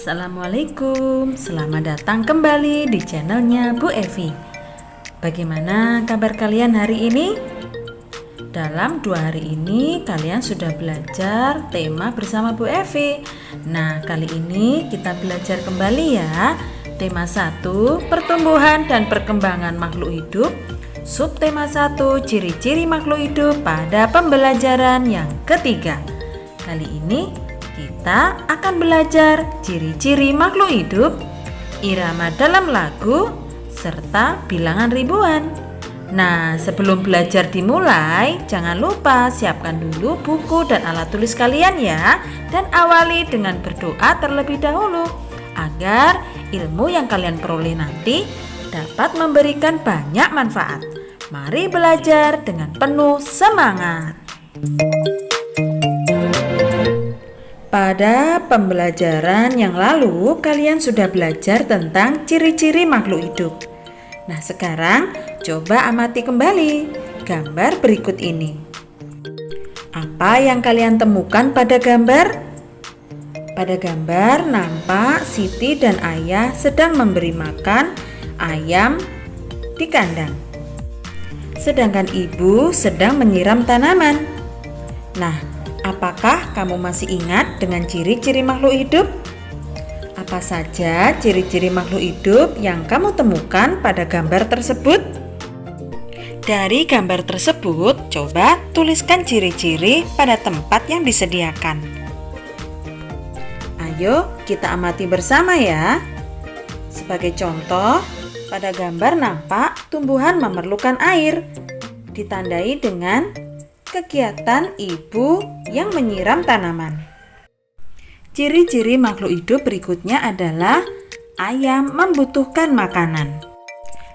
Assalamualaikum, selamat datang kembali di channelnya Bu Evi. Bagaimana kabar kalian hari ini? Dalam 2 hari ini kalian sudah belajar tema bersama Bu Evi. Nah, kali ini kita belajar kembali ya. Tema 1, pertumbuhan dan perkembangan makhluk hidup. Subtema 1, ciri-ciri makhluk hidup pada pembelajaran yang ketiga. Kali ini kita akan belajar ciri-ciri makhluk hidup, irama dalam lagu, serta bilangan ribuan. Nah, sebelum belajar dimulai, jangan lupa siapkan dulu buku dan alat tulis kalian ya. Dan awali dengan berdoa terlebih dahulu, agar ilmu yang kalian peroleh nanti dapat memberikan banyak manfaat. Mari belajar dengan penuh semangat. Pada pembelajaran yang lalu, kalian sudah belajar tentang ciri-ciri makhluk hidup. Nah, sekarang coba amati kembali gambar berikut ini. Apa yang kalian temukan pada gambar? Pada gambar nampak Siti dan Ayah sedang memberi makan ayam di kandang. Sedangkan ibu sedang menyiram tanaman. Nah, apakah kamu masih ingat dengan ciri-ciri makhluk hidup? Apa saja ciri-ciri makhluk hidup yang kamu temukan pada gambar tersebut? Dari gambar tersebut, coba tuliskan ciri-ciri pada tempat yang disediakan. Ayo kita amati bersama ya. Sebagai contoh, pada gambar nampak tumbuhan memerlukan air, ditandai dengan kegiatan ibu yang menyiram tanaman. Ciri-ciri makhluk hidup berikutnya adalah ayam membutuhkan makanan.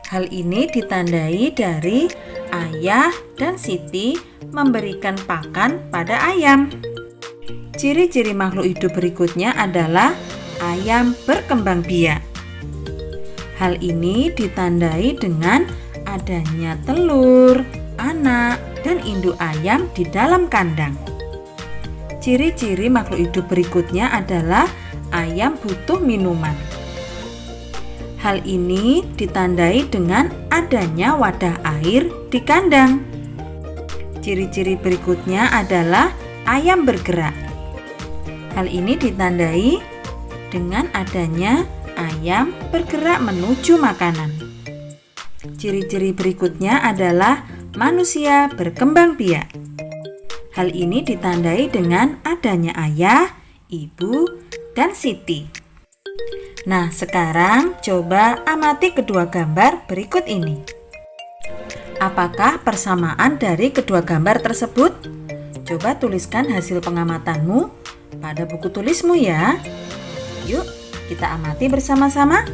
Hal ini ditandai dari Ayah dan Siti memberikan pakan pada ayam. Ciri-ciri makhluk hidup berikutnya adalah ayam berkembang biak. Hal ini ditandai dengan adanya telur, anak, dan induk ayam di dalam kandang. Ciri-ciri makhluk hidup berikutnya adalah ayam butuh minuman. Hal ini ditandai dengan adanya wadah air di kandang. Ciri-ciri berikutnya adalah ayam bergerak. Hal ini ditandai dengan adanya ayam bergerak menuju makanan. Ciri-ciri berikutnya adalah manusia berkembang biak. Hal ini ditandai dengan adanya ayah, ibu, dan Siti. Nah, sekarang coba amati kedua gambar berikut ini. Apakah persamaan dari kedua gambar tersebut? Coba tuliskan hasil pengamatanmu pada buku tulismu ya. Yuk, kita amati bersama-sama.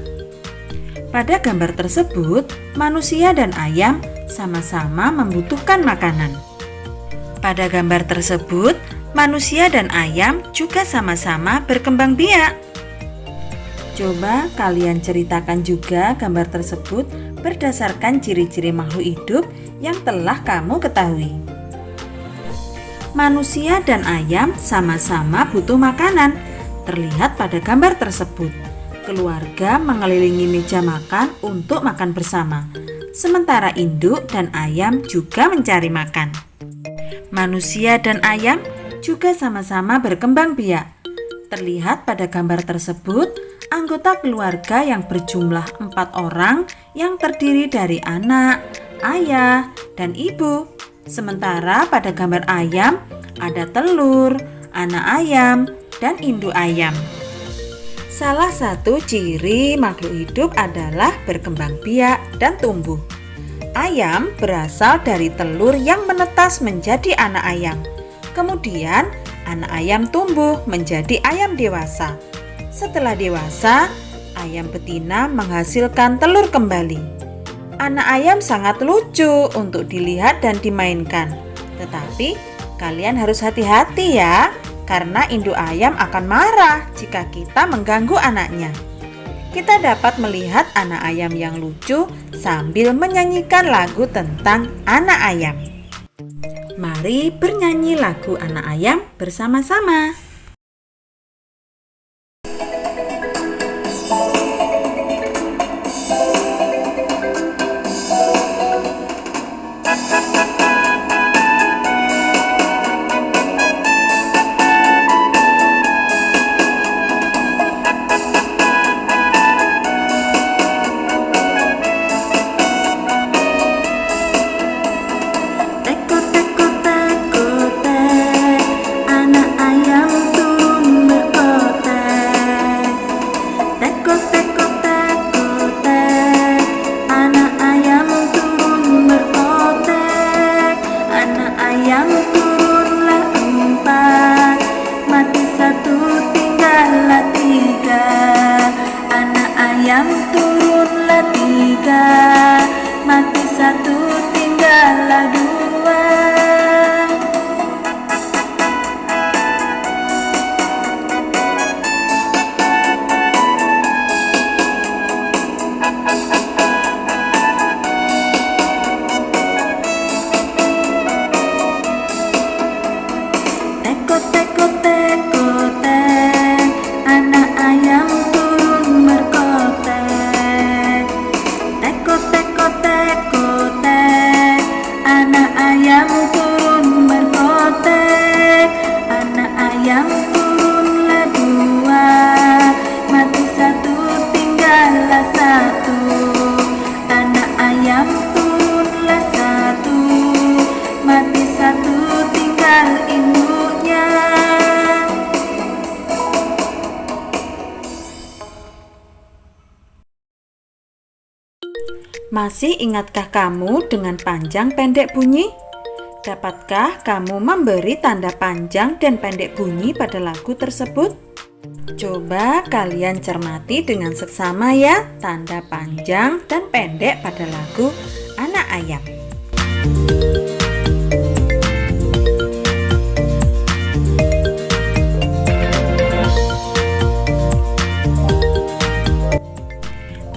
Pada gambar tersebut, manusia dan ayam sama-sama membutuhkan makanan. Pada gambar tersebut, manusia dan ayam juga sama-sama berkembang biak. Coba kalian ceritakan juga gambar tersebut berdasarkan ciri-ciri makhluk hidup yang telah kamu ketahui. Manusia dan ayam sama-sama butuh makanan. Terlihat pada gambar tersebut, keluarga mengelilingi meja makan untuk makan bersama, sementara induk dan ayam juga mencari makan. Manusia dan ayam juga sama-sama berkembang biak. Terlihat pada gambar tersebut, anggota keluarga yang berjumlah 4 orang yang terdiri dari anak, ayah, dan ibu. Sementara pada gambar ayam, ada telur, anak ayam, dan induk ayam. Salah satu ciri makhluk hidup adalah berkembang biak dan tumbuh. Ayam berasal dari telur yang menetas menjadi anak ayam. Kemudian, anak ayam tumbuh menjadi ayam dewasa. Setelah dewasa, ayam betina menghasilkan telur kembali. Anak ayam sangat lucu untuk dilihat dan dimainkan. Tetapi, kalian harus hati-hati ya, karena induk ayam akan marah jika kita mengganggu anaknya. Kita dapat melihat anak ayam yang lucu sambil menyanyikan lagu tentang anak ayam. Mari bernyanyi lagu anak ayam bersama-sama. ayam turunlah 4, mati 1 tinggallah 3. Anak ayam turunlah 3, mati 1 tinggallah 2. Teko teko teko tek, anak ayam turun berkotek. Teko teko teko tek, anak ayam turun berkotek. Anak ayam turunlah 2, mati 1 tinggallah 1. Anak ayam turunlah 1, mati 1 tinggal induknya. Masih ingatkah kamu dengan panjang pendek bunyi? Dapatkah kamu memberi tanda panjang dan pendek bunyi pada lagu tersebut? Coba kalian cermati dengan seksama ya, tanda panjang dan pendek pada lagu Anak Ayam.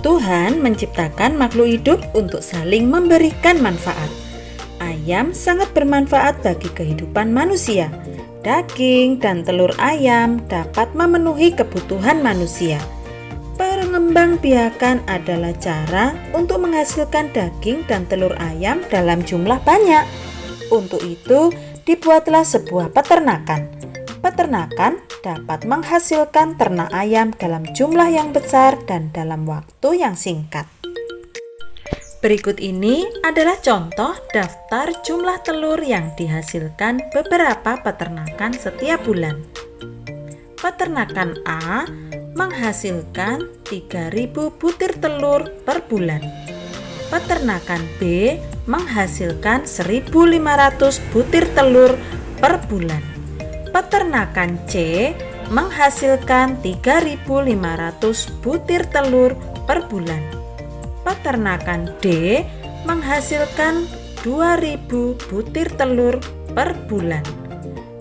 Tuhan menciptakan makhluk hidup untuk saling memberikan manfaat. Ayam sangat bermanfaat bagi kehidupan manusia. Daging dan telur ayam dapat memenuhi kebutuhan manusia. Pengembangbiakan adalah cara untuk menghasilkan daging dan telur ayam dalam jumlah banyak. Untuk itu, dibuatlah sebuah peternakan. Peternakan dapat menghasilkan ternak ayam dalam jumlah yang besar dan dalam waktu yang singkat. Berikut ini adalah contoh daftar jumlah telur yang dihasilkan beberapa peternakan setiap bulan. Peternakan A menghasilkan 3.000 butir telur per bulan. Peternakan B menghasilkan 1.500 butir telur per bulan. Peternakan C menghasilkan 3.500 butir telur per bulan. Peternakan D menghasilkan 2.000 butir telur per bulan.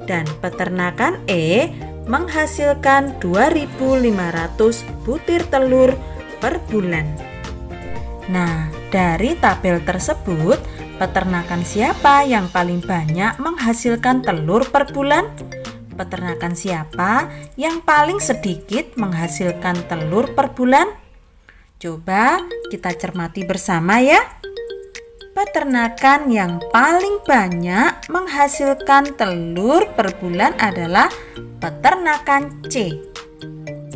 Dan peternakan E menghasilkan 2.500 butir telur per bulan. Nah, dari tabel tersebut, peternakan siapa yang paling banyak menghasilkan telur per bulan? Peternakan siapa yang paling sedikit menghasilkan telur per bulan? Coba kita cermati bersama ya. Peternakan yang paling banyak menghasilkan telur per bulan adalah peternakan C.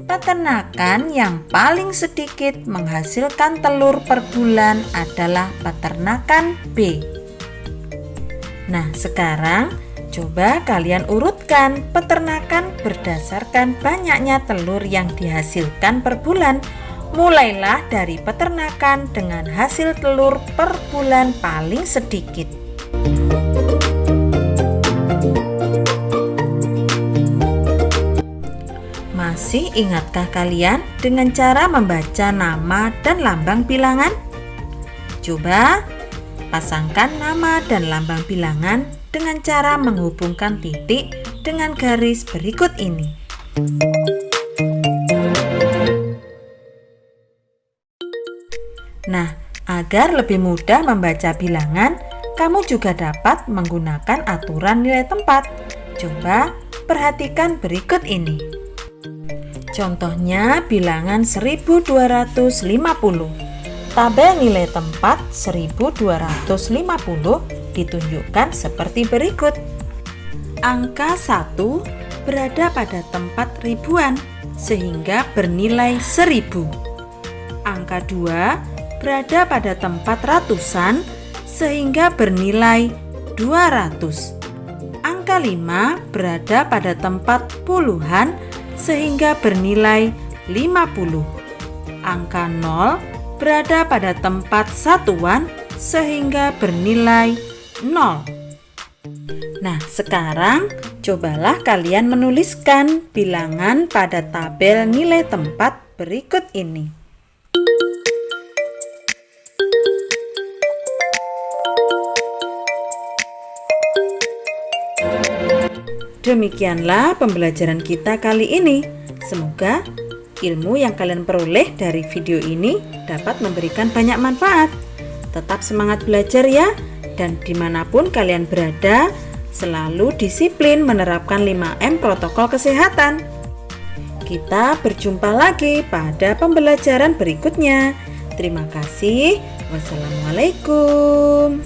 Peternakan yang paling sedikit menghasilkan telur per bulan adalah peternakan B. Nah, sekarang coba kalian urutkan peternakan berdasarkan banyaknya telur yang dihasilkan per bulan. Mulailah dari peternakan dengan hasil telur per bulan paling sedikit. Masih ingatkah kalian dengan cara membaca nama dan lambang bilangan? Coba pasangkan nama dan lambang bilangan dengan cara menghubungkan titik dengan garis berikut ini. Nah, agar lebih mudah membaca bilangan, kamu juga dapat menggunakan aturan nilai tempat. Coba perhatikan berikut ini. Contohnya bilangan 1250. Tabel nilai tempat 1250 ditunjukkan seperti berikut. Angka 1 berada pada tempat ribuan sehingga bernilai 1000. Angka 2 berada pada tempat ratusan sehingga bernilai 200. Angka 5 berada pada tempat puluhan sehingga bernilai 50. Angka 0 berada pada tempat satuan sehingga bernilai 0. Nah, sekarang cobalah kalian menuliskan bilangan pada tabel nilai tempat berikut ini. Demikianlah pembelajaran kita kali ini. Semoga ilmu yang kalian peroleh dari video ini dapat memberikan banyak manfaat. Tetap semangat belajar ya, dan dimanapun kalian berada, selalu disiplin menerapkan 5M protokol kesehatan. Kita berjumpa lagi pada pembelajaran berikutnya. Terima kasih. Wassalamualaikum.